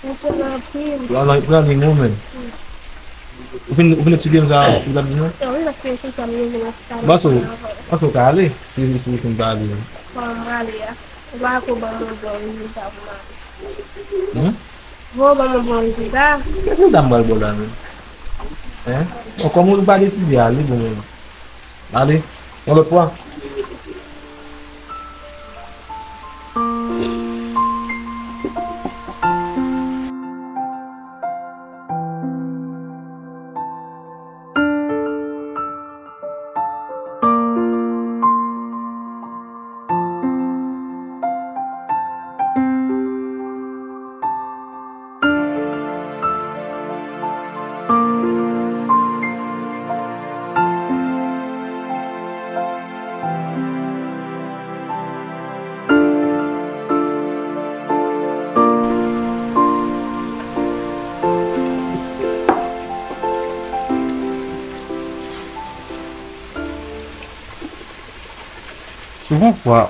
Nasa na film. Wala ni moment. Upin sige sa ulan mo. Yung mas kasi sa mga mga Baso kali. Sige susun kali. pamali ya. Wala ko ba mo doon yung tao na. Hmm? Wo ba mo mo sila? Kasi tambal bola ni. O como bali si ali mo. Ali. Wala po. Souvent fois